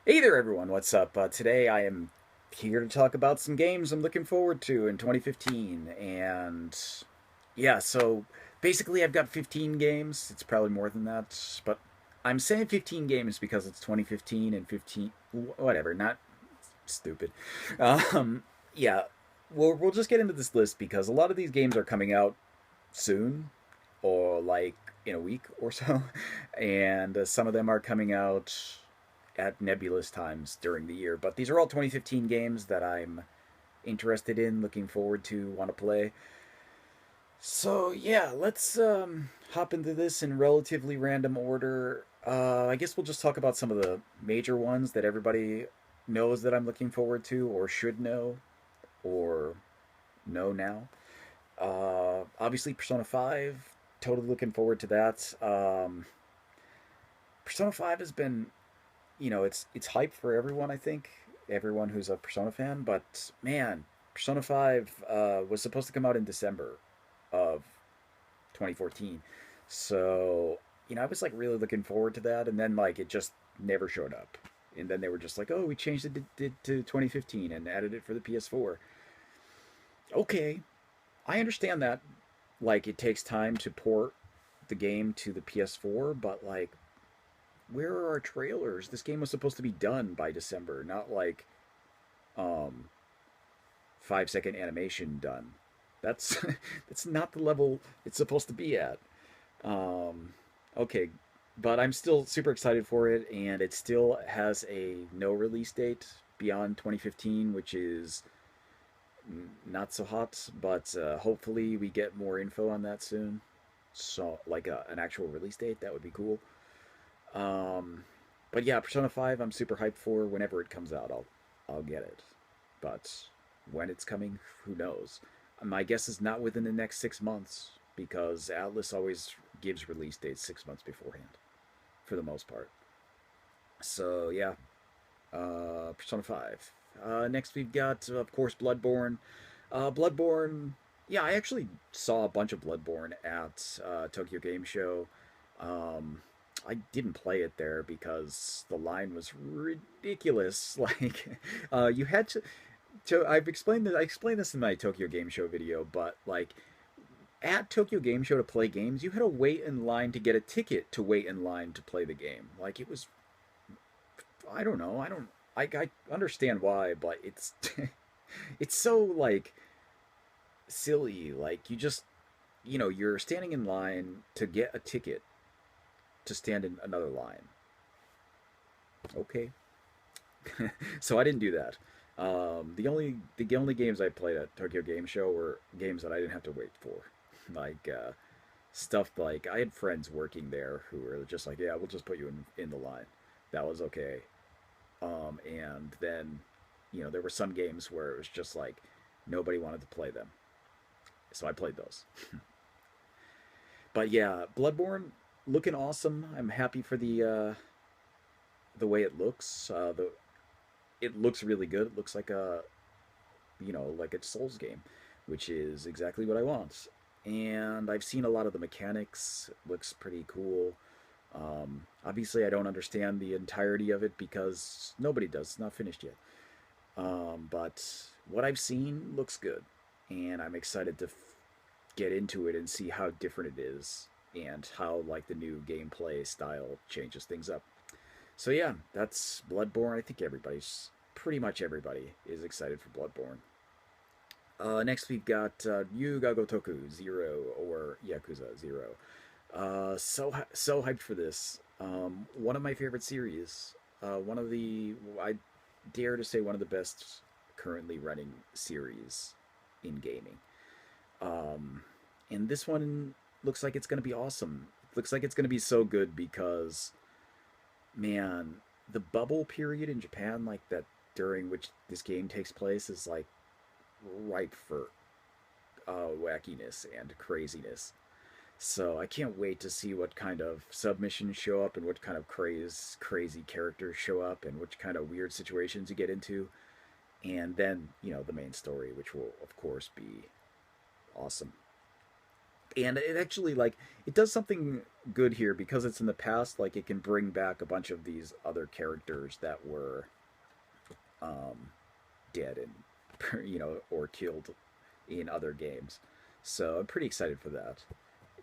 Hey there, everyone. What's up? Today I am here to talk about some games I'm looking forward to in 2015. And yeah, so basically I've got 15 games. It's probably more than that, but I'm saying 15 games because it's 2015 and 15, whatever, not stupid. Um, yeah, we'll just get into this list because a lot of these games are coming out soon or like in a week or so. And some of them are coming out at nebulous times during the year. But these are all 2015 games that I'm interested in, looking forward to, want to play. So yeah, let's hop into this in relatively random order. I guess we'll just talk about some of the major ones that everybody knows that I'm looking forward to, or should know, or know now. Obviously, Persona 5. Totally looking forward to that. Persona 5 has been, it's hype for everyone. I think everyone who's a Persona fan. But man, Persona 5 was supposed to come out in December of 2014. So I was like really looking forward to that, and then like it just never showed up. And then they were just like, "Oh, we changed it to 2015 and added it for the PS4." Okay, I understand that. Like it takes time to port the game to the PS4, but like where are our trailers? This game was supposed to be done by December, not like um 5 second animation done. That's that's not the level it's supposed to be at. Um okay, but I'm still super excited for it, and it still has a no release date beyond 2015, which is not so hot, but hopefully we get more info on that soon. So like an actual release date, that would be cool. Um, but yeah, Persona 5, I'm super hyped for. Whenever it comes out, I'll get it. But when it's coming, who knows? My guess is not within the next 6 months because Atlas always gives release dates 6 months beforehand, for the most part. So yeah, Persona 5. Next we've got, of course, Bloodborne. Bloodborne. Yeah, I actually saw a bunch of Bloodborne at Tokyo Game Show. Um, I didn't play it there because the line was ridiculous. Like, you had to. I've explained that. I explained this in my Tokyo Game Show video, but like at Tokyo Game Show to play games, you had to wait in line to get a ticket to wait in line to play the game. Like it was. I don't know. I don't. I understand why, but it's it's so like silly. Like you just you're standing in line to get a ticket to stand in another line. Okay. So I didn't do that. The only games I played at Tokyo Game Show were games that I didn't have to wait for, like stuff like I had friends working there who were just like, yeah, we'll just put you in the line. That was okay. And then there were some games where it was just like nobody wanted to play them, so I played those. But yeah, Bloodborne looking awesome. I'm happy for the way it looks. The It looks really good. It looks like like a Souls game, which is exactly what I want. And I've seen a lot of the mechanics. It looks pretty cool. Obviously, I don't understand the entirety of it because nobody does. It's not finished yet. But what I've seen looks good, and I'm excited to get into it and see how different it is and how like the new gameplay style changes things up. So yeah, that's Bloodborne. I think pretty much everybody is excited for Bloodborne. Next we've got Yu Ga Gotoku Zero, or Yakuza Zero. So hyped for this. One of my favorite series. One of the I dare to say one of the best currently running series in gaming. Um, and this one looks like it's gonna be awesome. It looks like it's gonna be so good because man, the bubble period in Japan, like that during which this game takes place, is like ripe for wackiness and craziness. So I can't wait to see what kind of submissions show up and what kind of crazy characters show up and which kind of weird situations you get into. And then, the main story, which will, of course, be awesome. And it actually, like, it does something. good here because it's in the past. Like it can bring back a bunch of these other characters that were um, dead and or killed in other games. So I'm pretty excited for that.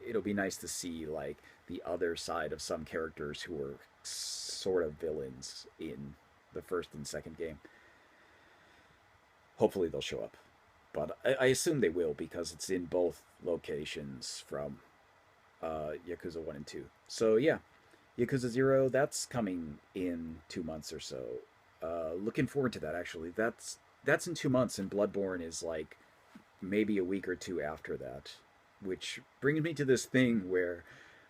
It'll be nice to see like the other side of some characters who were sort of villains in the first and second game. Hopefully they'll show up, but I assume they will because it's in both locations from Yakuza 1 and 2. So yeah, Yakuza 0, that's coming in 2 months or so. Looking forward to that actually. That's in 2 months, and Bloodborne is like maybe a week or two after that, which brings me to this thing where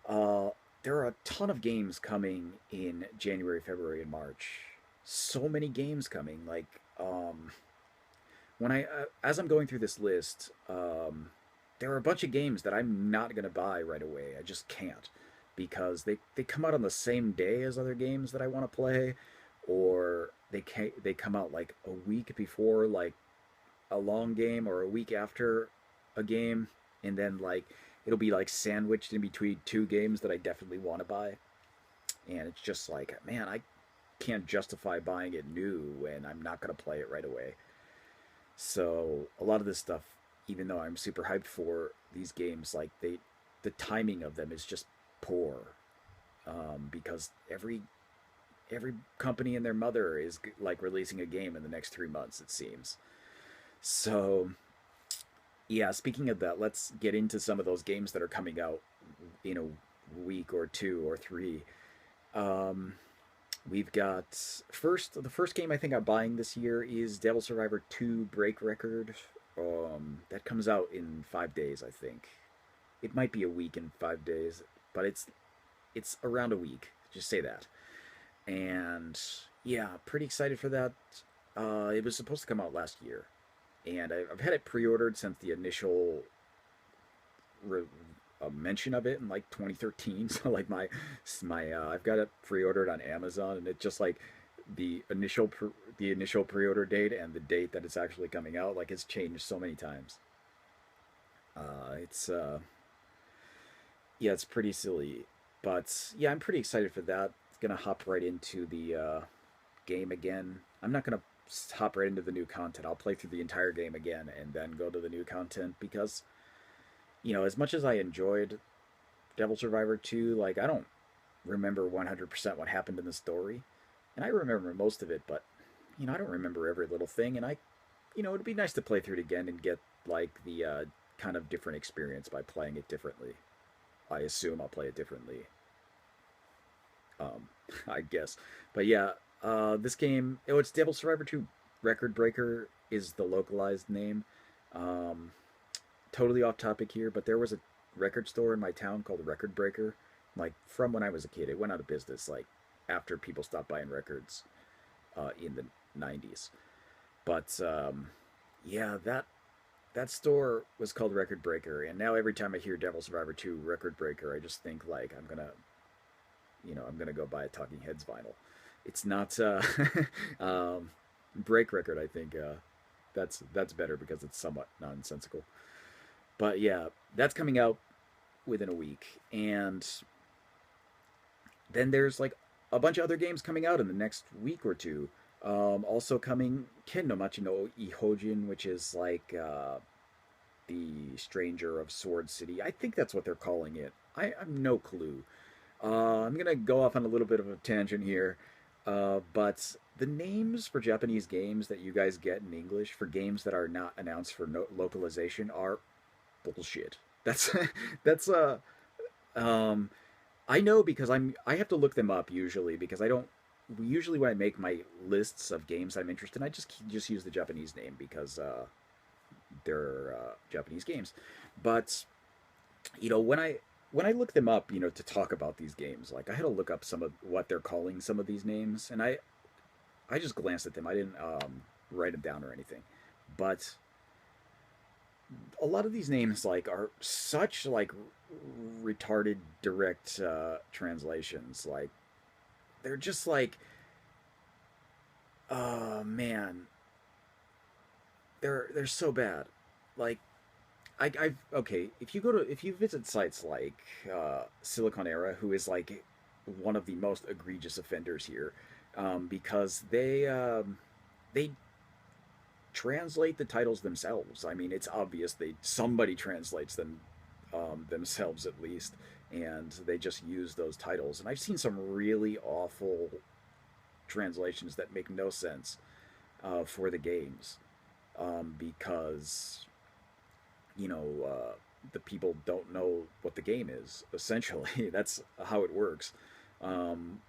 uh, there are a ton of games coming in January, February, and March. So many games coming. Like when I as I'm going through this list, there are a bunch of games that I'm not gonna buy right away. I just can't because they come out on the same day as other games that I want to play, or they come out like a week before like a long game or a week after a game, and then like it'll be like sandwiched in between two games that I definitely want to buy, and it's just like man, I can't justify buying it new when I'm not gonna play it right away. So a lot of this stuff, even though I'm super hyped for these games, like the timing of them is just poor because every company and their mother is like releasing a game in the next 3 months. It seems. So yeah, speaking of that, let's get into some of those games that are coming out in a week or two or three. Um, we've got the first game I think I'm buying this year is Devil Survivor 2 Break Record. That comes out in 5 days, I think. It might be a week and 5 days, but it's around a week. Just say that. And yeah, pretty excited for that. It was supposed to come out last year, and I've had it pre-ordered since the initial re- mention of it in like 2013. So like I've got it pre-ordered on Amazon, and it just like the initial pre-order date and the date that it's actually coming out like it's changed so many times. It's Yeah, it's pretty silly, but yeah, I'm pretty excited for that. It's gonna hop right into the game again. I'm not gonna hop right into the new content. I'll play through the entire game again and then go to the new content because as much as I enjoyed Devil Survivor 2, like I don't remember 100% what happened in the story. And I remember most of it, but I don't remember every little thing and it'd be nice to play through it again and get like the kind of different experience by playing it differently. I assume I'll play it differently. Um, I guess. But yeah, this game, it's Devil Survivor 2 Recordbreaker is the localized name. Um, Totally off topic here, but there was a record store in my town called Recordbreaker, like from when I was a kid. It went out of business like after people stopped buying records in the 90s. But yeah, that store was called Recordbreaker, and now every time I hear Devil Survivor 2 Recordbreaker, I just think like I'm gonna go buy a Talking Heads vinyl. It's not Break Record. I think that's better because it's somewhat nonsensical. But yeah, that's coming out within a week, and then there's like a bunch of other games coming out in the next week or two. Also coming Ken no Machi no Ihojin, which is like the Stranger of Sword City. I think that's what they're calling it. I have no clue. I'm gonna go off on a little bit of a tangent here, but the names for Japanese games that you guys get in English for games that are not announced for localization are bullshit. That's that's um I know because I have to look them up usually because I don't usually when I make my lists of games I'm interested in I just use the Japanese name because they're Japanese games. But when I look them up, to talk about these games, like I had to look up some of what they're calling some of these names, and I just glanced at them. I didn't write them down or anything, but a lot of these names like are such like retarded direct translations. Like they're just like, oh man, they're so bad. Like okay. If you visit sites like Silicon Era, who is like one of the most egregious offenders here, because they translate the titles themselves. I mean, it's obvious they somebody translates them themselves at least, and they just use those titles. And I've seen some really awful translations that make no sense for the games because the people don't know what the game is. Essentially, that's how it works. Um,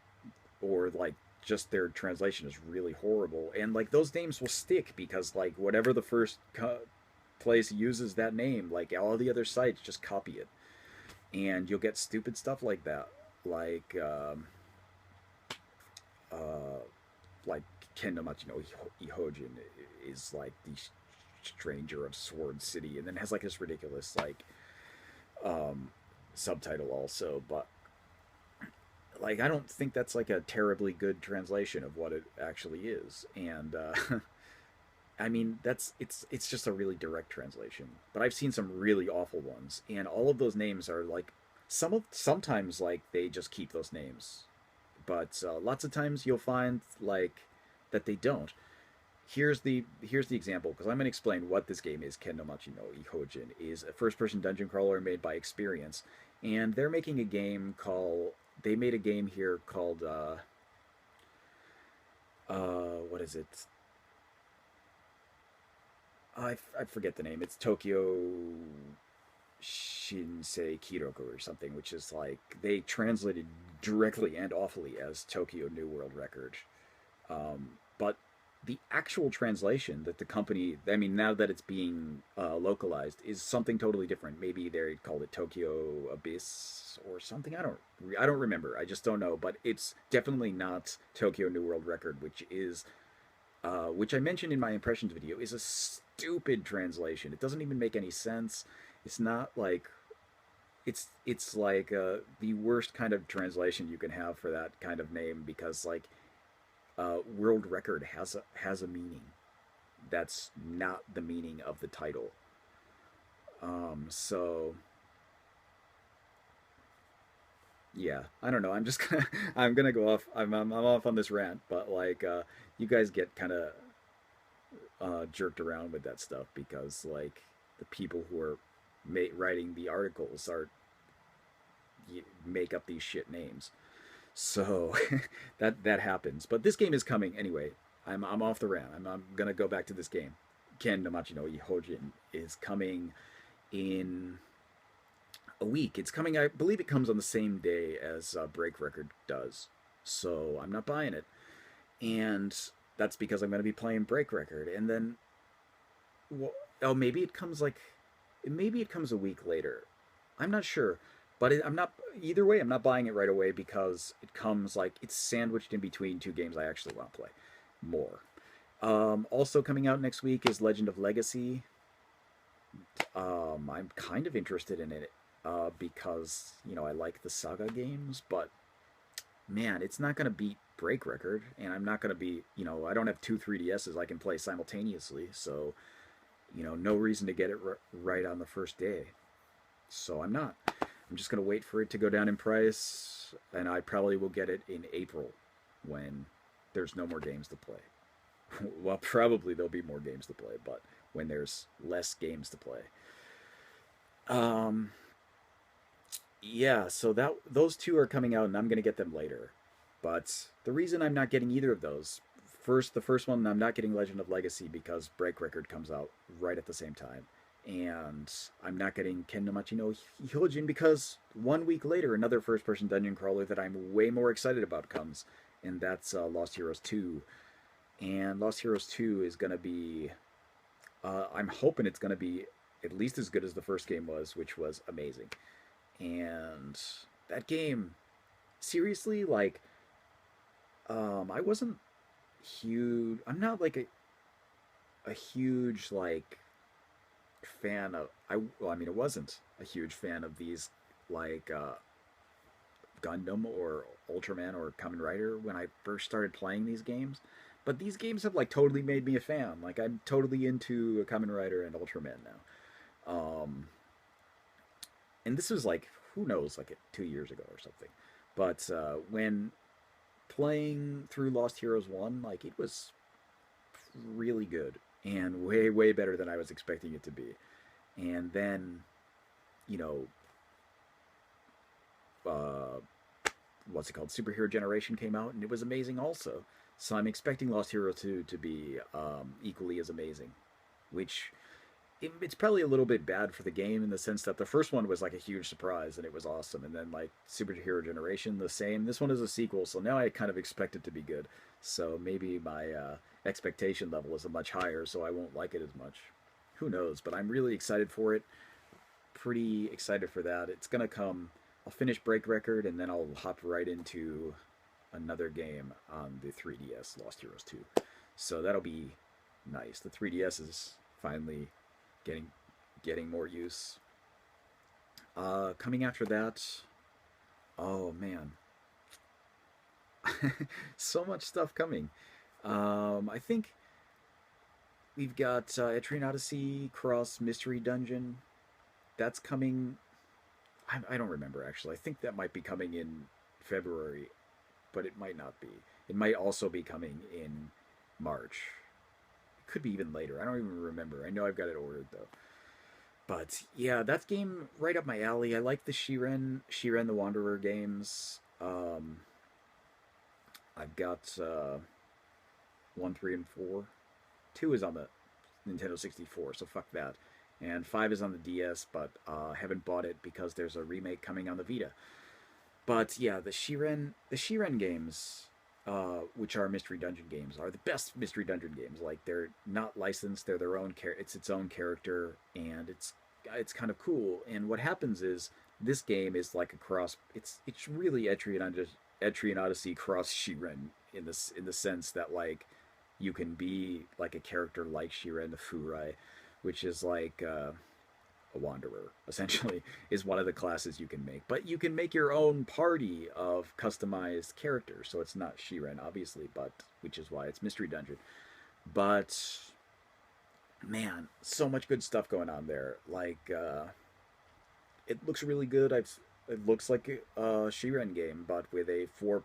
or like just their translation is really horrible, and like those names will stick because like whatever the first place uses that name, like all the other sites just copy it, and you'll get stupid stuff like that, like uh, like Kendamachi no Ihojin is like the stranger of Sword City, and then has like this ridiculous like um, subtitle also. But like I don't think that's like a terribly good translation of what it actually is, and I mean it's just a really direct translation. But I've seen some really awful ones, and all of those names are like sometimes like they just keep those names, but lots of times you'll find like that they don't. Here's the example because I'm going to explain what this game is. Ken no Machi no Ihojin is a first-person dungeon crawler made by Experience, and they're making a game called. They made a game here called what is it? I forget the name. It's Tokyo Shinsei Kiroku or something, which is like they translated directly and awfully as Tokyo New World Record. But the actual translation that the company, I mean, now that it's being localized, is something totally different. Maybe they called it Tokyo Abyss or something. I don't remember. I just don't know. But it's definitely not Tokyo New World Record, which I mentioned in my impressions video, is a stupid translation. It doesn't even make any sense. It's not like it's like the worst kind of translation you can have for that kind of name because like world record has a meaning that's not the meaning of the title. So yeah, I don't know. I'm just gonna I'm gonna go off. I'm off on this rant, but like you guys get kind of jerked around with that stuff because like the people who are writing the articles are make up these shit names. So that happens. But this game is coming anyway. I'm off the rant. I'm gonna go back to this game. Ken Namachi no Ihojin is coming in a week. It's coming. I believe it comes on the same day as Break Record does. So I'm not buying it, and that's because I'm going to be playing Break Record. And then, well, oh, maybe it comes a week later. I'm not sure, but I'm not. Either way, I'm not buying it right away because it comes like it's sandwiched in between two games I actually want to play more. Also coming out next week is Legend of Legacy. I'm kind of interested in it because I like the Saga games, but man, it's not gonna beat Break Record, and I'm not gonna be I don't have two 3DSs I can play simultaneously, so no reason to get it right on the first day. So I'm not. I'm just gonna wait for it to go down in price, and I probably will get it in April when there's no more games to play. Well, probably there'll be more games to play, but when there's less games to play. Um, yeah, so that those two are coming out, and I'm gonna get them later. But the reason I'm not getting either of those, the first one, I'm not getting Legend of Legacy because Break Record comes out right at the same time, and I'm not getting Ken no Machi no Hyojin because 1 week later, another first-person dungeon crawler that I'm way more excited about comes, and that's Lost Heroes 2. And Lost Heroes 2 is gonna be, I'm hoping it's gonna be at least as good as the first game was, which was amazing. And that game, seriously, like, I wasn't huge. I'm not like a huge like fan of. Well, I mean, I wasn't a huge fan of these like Gundam or Ultraman or Kamen Rider when I first started playing these games. But these games have like totally made me a fan. Like I'm totally into Kamen Rider and Ultraman now. Um, and this was like, who knows, like 2 years ago or something. But when playing through Lost Heroes 1, like it was really good and way, way better than I was expecting it to be. And then, you know, uh, what's it called? Superhero Generation came out and it was amazing also. So I'm expecting Lost Hero 2 to be equally as amazing, which it's probably a little bit bad for the game in the sense that the first one was like a huge surprise and it was awesome, and then like Superhero Generation the same. This one is a sequel, so now I kind of expect it to be good. So maybe my expectation level is a much higher, so I won't like it as much. Who knows? But I'm really excited for it. Pretty excited for that. It's gonna come. I'll finish Break Record and then I'll hop right into another game on the 3DS, Lost Heroes 2. So that'll be nice. The 3DS is finally getting getting more use. Coming after that, oh man, so much stuff coming. I think we've got Atrian Odyssey Cross Mystery Dungeon. That's coming. I don't remember actually. I think that might be coming in February, but it might not be. It might also be coming in March. It could be even later. I don't even remember. I know I've got it ordered though. But yeah, that game right up my alley. I like the Shiren the Wanderer games. I've got 1, 3, and 4. 2 is on the Nintendo 64, so fuck that. And 5 is on the DS, but haven't bought it because there's a remake coming on the Vita. But yeah, the Shiren games, which are mystery dungeon games, are the best mystery dungeon games. Like they're not licensed; they're their own it's its own character, and it's kind of cool. And what happens is this game is like a cross. It's really Etrian Odyssey cross Shiren in the sense that like you can be like a character like Shiren the Furai, which is like a wanderer essentially is one of the classes you can make, but you can make your own party of customized characters, so it's not Shiren obviously, but which is why it's mystery dungeon. But man, so much good stuff going on there. Like it looks really good. It looks like a Shiren game but with a four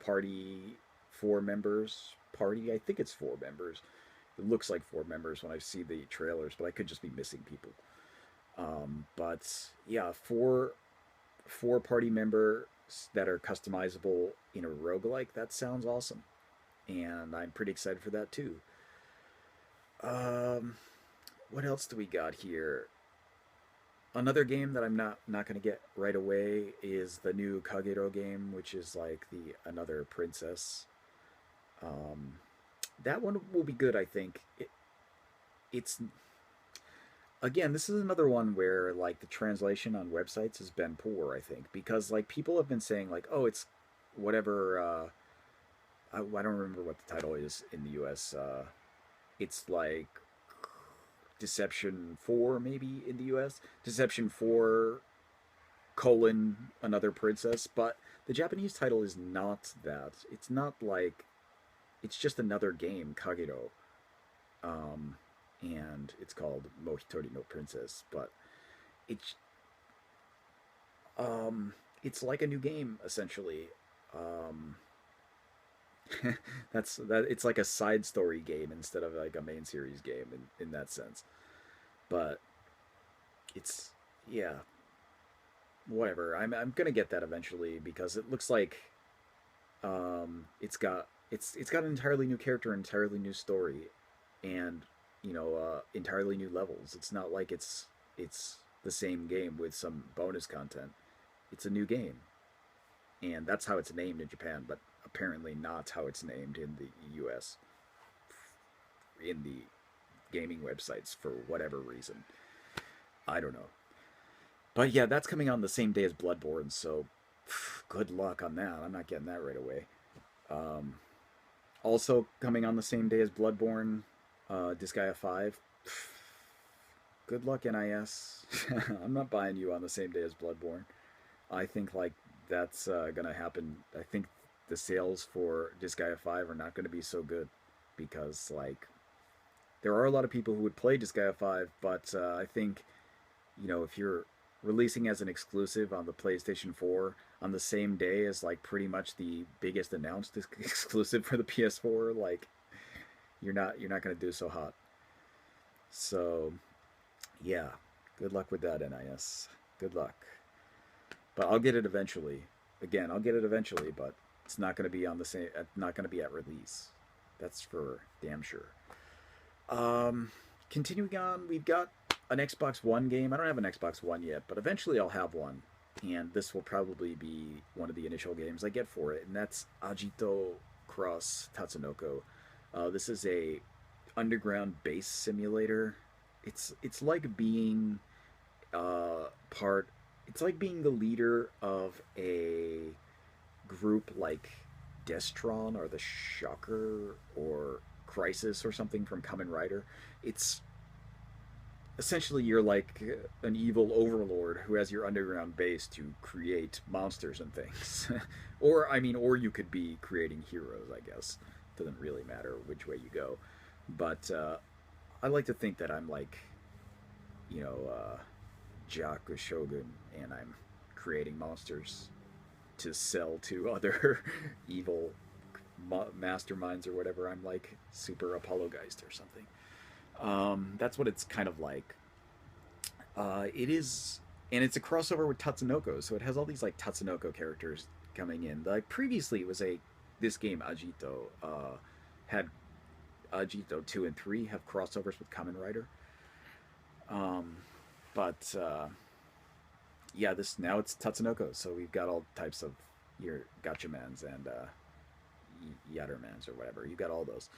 members party. I think it's 4 members. It looks like 4 members when I see the trailers, but I could just be missing people. But yeah, four party members that are customizable in a roguelike. That sounds awesome, and I'm pretty excited for that too. Um, what else do we got here? Another game that I'm not gonna get right away is the new Kagero game, which is like the another princess. Um, that one will be good, I think. It's again, this is another one where like the translation on websites has been poor, I think, because like people have been saying like, oh, it's whatever. I don't remember what the title is in the U.S. It's like Deception 4, maybe in the U.S. Deception 4 colon another princess, but the Japanese title is not that. It's not like it's just another game, Kagero. Um, and it's called Mohitori no Princess, but it's it's like a new game essentially. Um, that it's like a side story game instead of like a main series game in that sense. But it's yeah, whatever. I'm gonna get that eventually because it looks like it's got an entirely new character, entirely new story, and entirely new levels. It's not like it's the same game with some bonus content. It's a new game, and that's how it's named in Japan, but apparently not how it's named in the U.S. in the gaming websites for whatever reason. I don't know. But yeah, that's coming on the same day as Bloodborne, so good luck on that. I'm not getting that right away. Um, Also coming on the same day as Bloodborne, Disgaea 5. Good luck, NIS. I'm not buying you on the same day as Bloodborne. I think like that's gonna happen. I think the sales for Disgaea 5 are not gonna be so good because like there are a lot of people who would play Disgaea 5, but I think if you're releasing as an exclusive on the PlayStation 4 on the same day as like pretty much the biggest announced exclusive for the PS4, like you're not going to do so hot. So, yeah, good luck with that, NIS. Good luck. But I'll get it eventually. Again, I'll get it eventually, but it's not going to be on the same. Not going to be at release. That's for damn sure. Um, Continuing on, we've got an Xbox One game. I don't have an Xbox One yet, but eventually I'll have one, and this will probably be one of the initial games I get for it, and that's Agito Cross Tatsunoko. This is a underground base simulator. It's like being part. It's like being the leader of a group like Destron or the Shocker or Crisis or something from Kamen Rider. It's essentially you're like an evil overlord who has your underground base to create monsters and things. Or I mean, or you could be creating heroes, I guess. Doesn't really matter which way you go. But I like to think that I'm like, you know, Jaku Shogun, and I'm creating monsters to sell to other evil masterminds or whatever. I'm like super Apollo Geist or something. That's what it's kind of like. It is, and it's a crossover with Tatsunoko, so it has all these like Tatsunoko characters coming in. Like previously, it was a this game Agito had Agito 2 and 3 have crossovers with Kamen Rider. Um, but yeah, this now it's Tatsunoko, so we've got all types of your Gachamans and Yattermans or whatever. You got all those.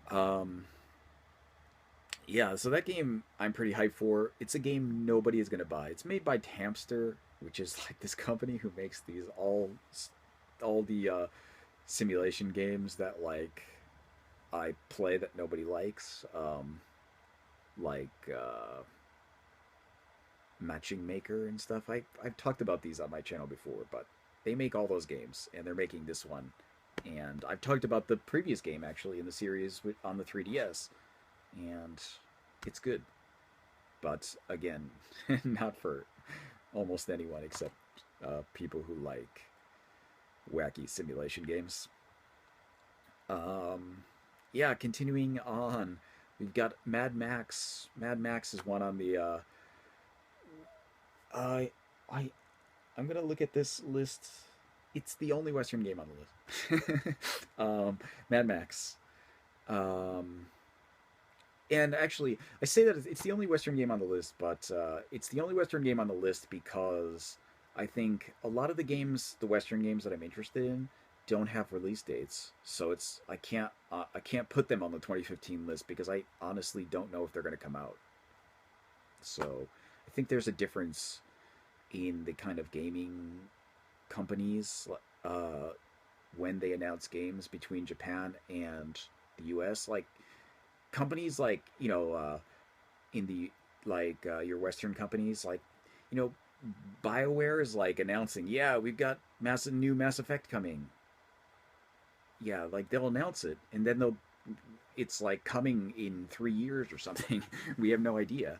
Um, yeah, so that game I'm pretty hyped for. It's a game nobody is gonna buy. It's made by Hamster, which is like this company who makes these all the simulation games that like I play that nobody likes. Like Matching Maker and stuff. I've talked about these on my channel before, but they make all those games, and they're making this one. And I've talked about the previous game actually in the series on the 3DS, and it's good. But again, not for almost anyone except people who like wacky simulation games. Um, yeah, continuing on, we've got Mad Max. Mad Max is one on the. I I I'm gonna look at this list. It's the only Western game on the list. Mad Max. Um, and actually, I say that it's the only Western game on the list, but it's the only Western game on the list because I think a lot of the games, the Western games that I'm interested in, don't have release dates. So it's I can't put them on the 2015 list because I honestly don't know if they're going to come out. So I think there's a difference in the kind of gaming companies when they announce games between Japan and the U.S. Like companies like in the your Western companies like you know BioWare is like announcing, yeah, we've got new Mass Effect coming. Yeah, like they'll announce it and then they'll it's like coming in 3 years or something. We have no idea.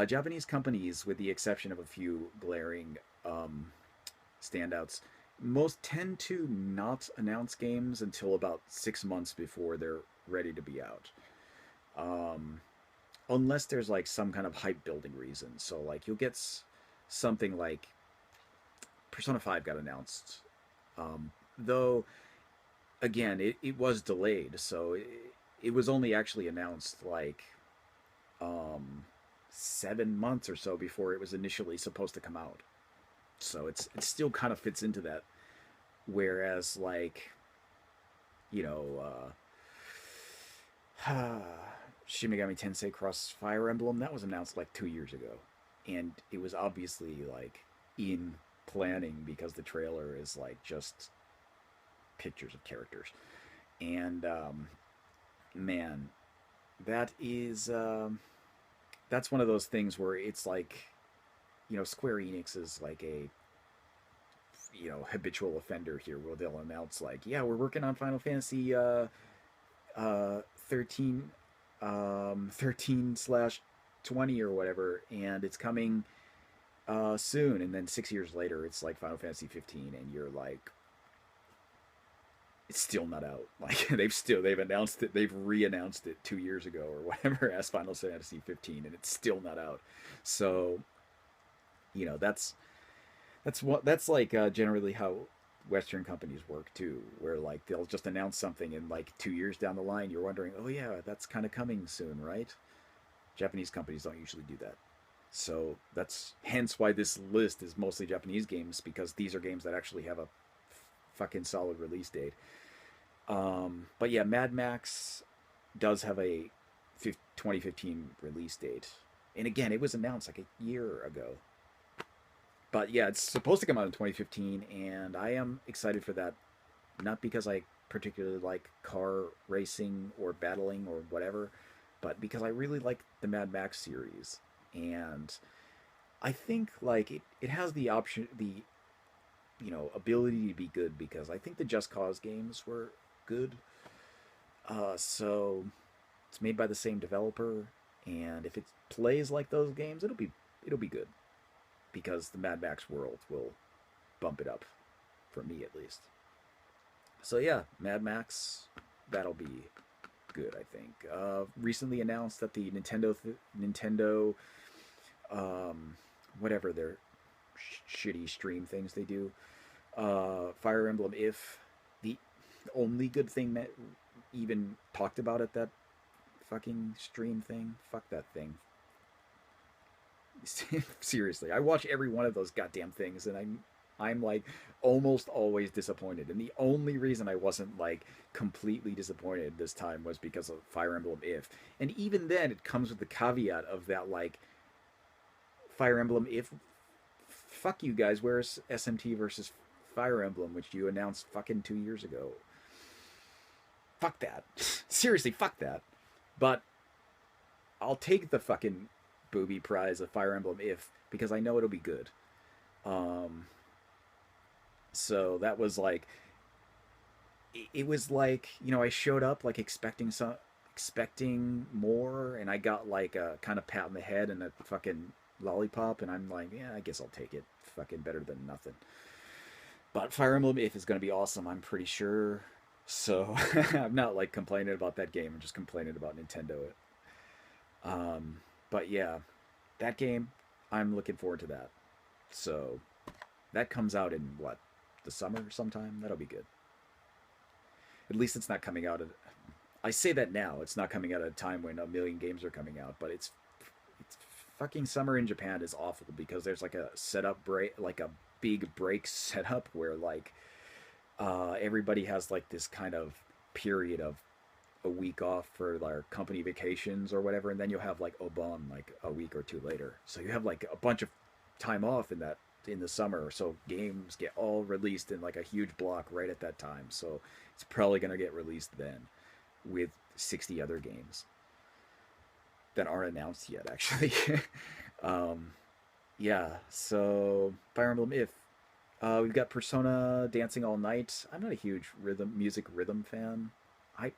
Japanese companies, with the exception of a few glaring standouts, most tend to not announce games until about 6 months before they're ready to be out. Um, Unless there's like some kind of hype building reason. So like you'll get something like Persona 5 got announced. Though again, it was delayed, so it was only actually announced like um 7 months or so before it was initially supposed to come out. So it still kind of fits into that. Whereas like you know Shin Megami Tensei Cross Fire Emblem that was announced like 2 years ago, and it was obviously like in planning because the trailer is like just pictures of characters, and man, that is that's one of those things where it's like Square Enix is like a habitual offender here, where they'll announce like, yeah, we're working on Final Fantasy 13 13 slash 20 or whatever, and it's coming soon. And then 6 years later, it's like Final Fantasy 15, and you're like, it's still not out. Like they've announced it, they've re-announced it 2 years ago or whatever as Final Fantasy 15, and it's still not out. So that's like generally how Western companies work too, where like they'll just announce something and like 2 years down the line, you're wondering, oh yeah, that's kind of coming soon, right? Japanese companies don't usually do that. So that's hence why this list is mostly Japanese games, because these are games that actually have a fucking solid release date. But yeah, Mad Max does have a 2015 release date. And again, it was announced like a year ago. But yeah, it's supposed to come out in 2015, and I am excited for that. Not because I particularly like car racing or battling or whatever, but because I really like the Mad Max series. And I think like it has the option, the ability to be good, because I think the Just Cause games were good. So it's made by the same developer, and if it plays like those games, it'll be good, because the Mad Max world will bump it up for me at least. So yeah, Mad Max, that'll be good. I think. Recently announced that the Nintendo whatever their shitty stream things they do, Fire Emblem If, the only good thing that even talked about at that fucking stream thing. Fuck that thing. Seriously, I watch every one of those goddamn things, and I'm like almost always disappointed. And the only reason I wasn't like completely disappointed this time was because of Fire Emblem If. And even then, it comes with the caveat of that like Fire Emblem If. Fuck you guys. Where's SMT versus Fire Emblem, which you announced fucking 2 years ago? Fuck that. Seriously, fuck that. But I'll take the fucking booby prize of Fire Emblem If, because I know it'll be good. Um, so that was like, it was like, I showed up like expecting more, and I got like a kind of pat on the head and a fucking lollipop, and I'm like, yeah, I guess I'll take it. Fucking better than nothing. But Fire Emblem If is going to be awesome, I'm pretty sure. So I'm not like complaining about that game. I'm just complaining about Nintendo. Um, but yeah, that game, I'm looking forward to that. So that comes out in what, the summer sometime. That'll be good. At least it's not coming out at. I say that now. It's not coming out at a time when a million games are coming out, but it's fucking summer in Japan is awful, because there's like a setup break, like a big break setup where like everybody has like this kind of period of a week off for their company vacations or whatever, and then you'll have like Obon like a week or two later. So you have like a bunch of time off in the summer. So games get all released in like a huge block right at that time. So it's probably gonna get released then, with 60 other games that aren't announced yet, actually. um, yeah. So Fire Emblem If. We've got Persona Dancing All Night. I'm not a huge music rhythm fan. I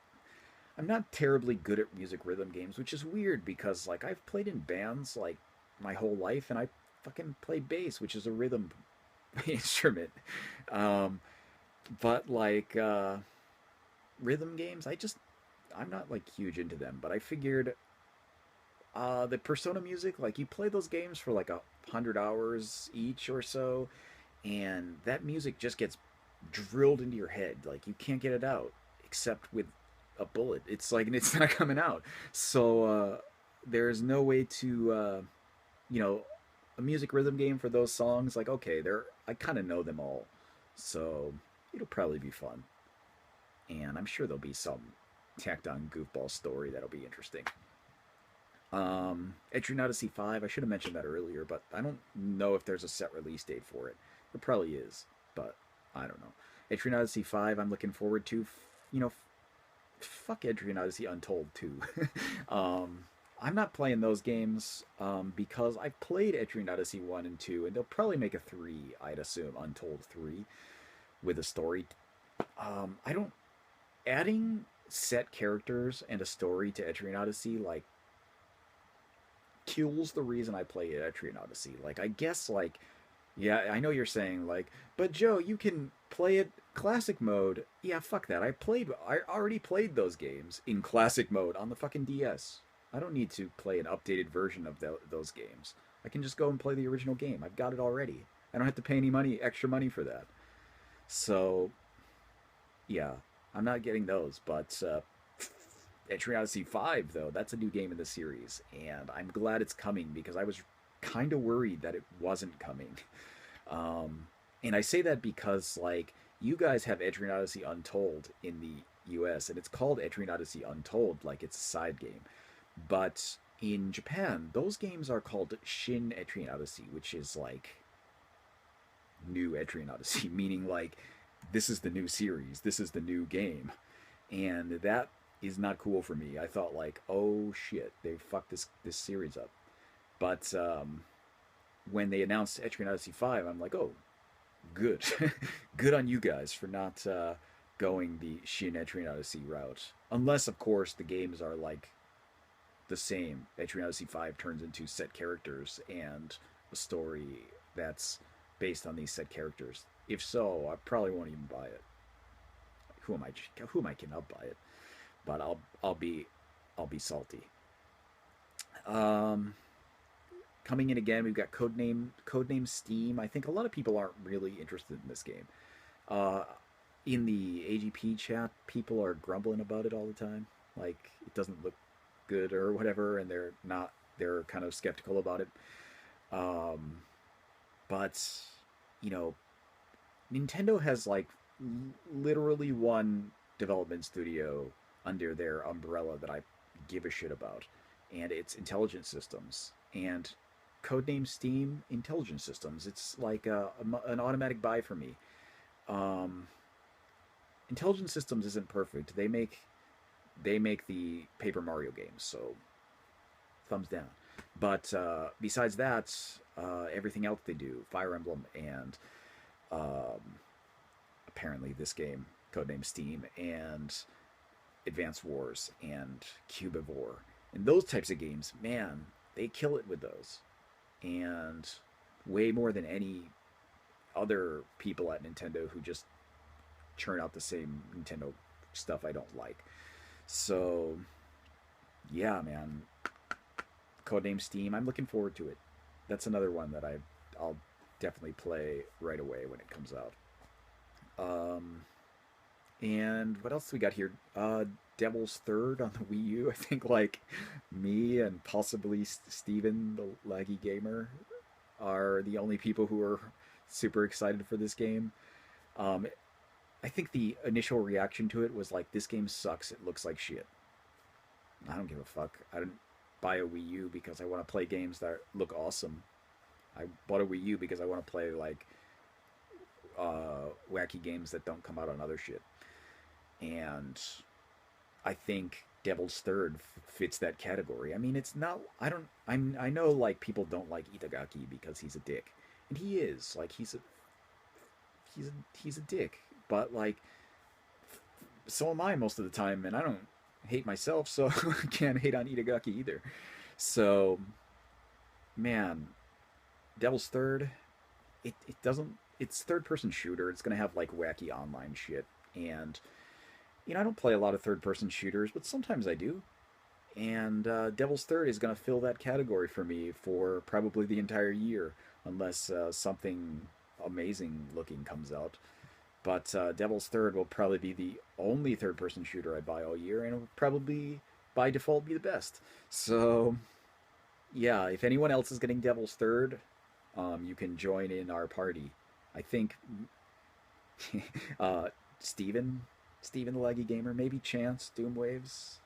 I'm not terribly good at music rhythm games, which is weird, because like I've played in bands like my whole life, and I fucking play bass, which is a rhythm instrument. Um, but like rhythm games, I'm not like huge into them. But I figured the Persona music, like you play those games for like 100 hours each or so, and that music just gets drilled into your head. Like you can't get it out except with a bullet. It's like it's not coming out. So there's no way to you know a music rhythm game for those songs. Like okay, I kind of know them all, so it'll probably be fun. And I'm sure there'll be some tacked on goofball story that'll be interesting. Etrian Odyssey 5, I should have mentioned that earlier, but I don't know if there's a set release date for it. There probably is, but I don't know. Etrian Odyssey 5, I'm looking forward to. Fuck Etrian Odyssey Untold too. um, I'm not playing those games because I've played Etrian Odyssey 1 and 2, and they'll probably make a 3, I'd assume, Untold 3, with a story. I don't. Adding set characters and a story to Etrian Odyssey, like, kills the reason I play Atrian Odyssey. Like, I guess, like, yeah, I know you're saying, like, but Joe, you can play it classic mode. Yeah, fuck that. I already played those games in classic mode on the fucking DS. I don't need to play an updated version of those games. I can just go and play the original game. I've got it already. I don't have to pay any money, extra money for that. So, yeah, I'm not getting those, but Entry Odyssey 5, though, that's a new game in the series, and I'm glad it's coming because I was kind of worried that it wasn't coming. And I say that because, like, you guys have Etrian Odyssey Untold in the US, and it's called Etrian Odyssey Untold, like it's a side game. But in Japan, those games are called Shin Etrian Odyssey, which is like new Etrian Odyssey, meaning like this is the new series, this is the new game. And that is not cool for me. I thought like, oh shit, they fucked this series up. But when they announced Etrian Odyssey 5, I'm like, oh, good. Good on you guys for not going the Shin Etrian Odyssey route. Unless, of course, the games are like the same. Etrian Odyssey 5 turns into set characters and a story that's based on these set characters. If so, I probably won't even buy it. Who am I kidding? I'll buy it, but I'll be salty. Um, Coming in again, we've got Codename Steam. I think a lot of people aren't really interested in this game. Uh, in the AGP chat, people are grumbling about it all the time. Like it doesn't look good or whatever, and they're kind of skeptical about it. Um, but you know, Nintendo has like literally one development studio under their umbrella that I give a shit about, and it's Intelligent Systems. And Codename Steam Intelligent Systems. It's like an automatic buy for me. Um, Intelligent Systems isn't perfect. They make the Paper Mario games, so thumbs down. But besides that, everything else they do, Fire Emblem and um, apparently this game, Codename Steam, and Advance Wars and Cubivore, and those types of games, man, they kill it with those. And way more than any other people at Nintendo who just churn out the same Nintendo stuff I don't like. So, yeah, man. Codename Steam, I'm looking forward to it. That's another one that I'll definitely play right away when it comes out. Um, and what else we got here? Devil's Third on the Wii U. I think like me and possibly Steven, the laggy gamer, are the only people who are super excited for this game. Um, I think the initial reaction to it was like, this game sucks. It looks like shit. I don't give a fuck. I didn't buy a Wii U because I want to play games that look awesome. I bought a Wii U because I want to play like wacky games that don't come out on other shit. And I think Devil's Third fits that category. I mean, it's not. I know like people don't like Itagaki because he's a dick, and he is. Like he's a dick. But like, so am I most of the time, and I don't hate myself, so I can't hate on Itagaki either. So, man, Devil's Third, it doesn't. It's third person shooter. It's gonna have like wacky online shit, and I don't play a lot of third person shooters, but sometimes I do. And Devil's Third is going to fill that category for me for probably the entire year, unless something amazing looking comes out. But Devil's Third will probably be the only third person shooter I buy all year, and it will probably by default be the best. So, yeah, if anyone else is getting Devil's Third, you can join in our party. I think Steven Steven the Leggy Gamer, maybe Chance, Doomwaves.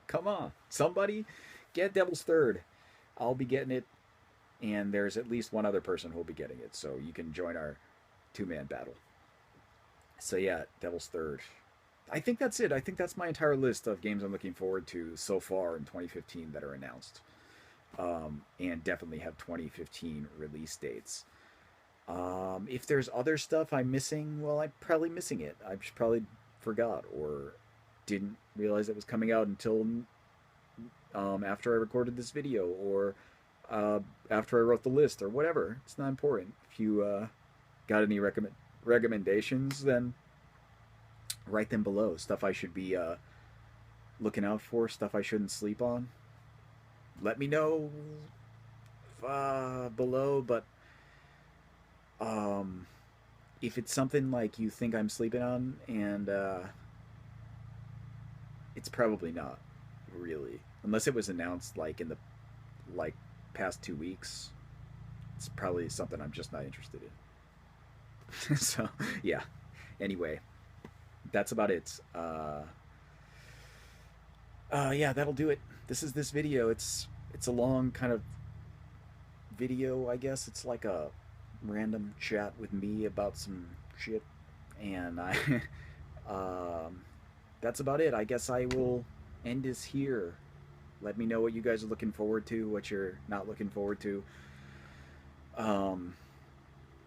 Come on, somebody get Devil's Third. I'll be getting it, and there's at least one other person who'll be getting it, so you can join our two-man battle. So yeah, Devil's Third. I think that's it. I think that's my entire list of games I'm looking forward to so far in 2015 that are announced, and definitely have 2015 release dates. If there's other stuff I'm missing, well, I'm probably missing it. I just probably forgot or didn't realize it was coming out until after I recorded this video, or after I wrote the list, or whatever. It's not important. If you got any recommendations, then write them below. Stuff I should be looking out for, stuff I shouldn't sleep on. Let me know below, but um, if it's something like you think I'm sleeping on, and it's probably not really, unless it was announced like in the like past 2 weeks. It's probably something I'm just not interested in. So yeah. Anyway, that's about it. Yeah, that'll do it. This is this video. It's a long kind of video, I guess. It's like a random chat with me about some shit, and I um, that's about it. I guess I will end this here. Let me know what you guys are looking forward to, what you're not looking forward to. Um,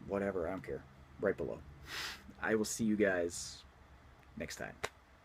Whatever, I don't care. Right below. I will see you guys next time.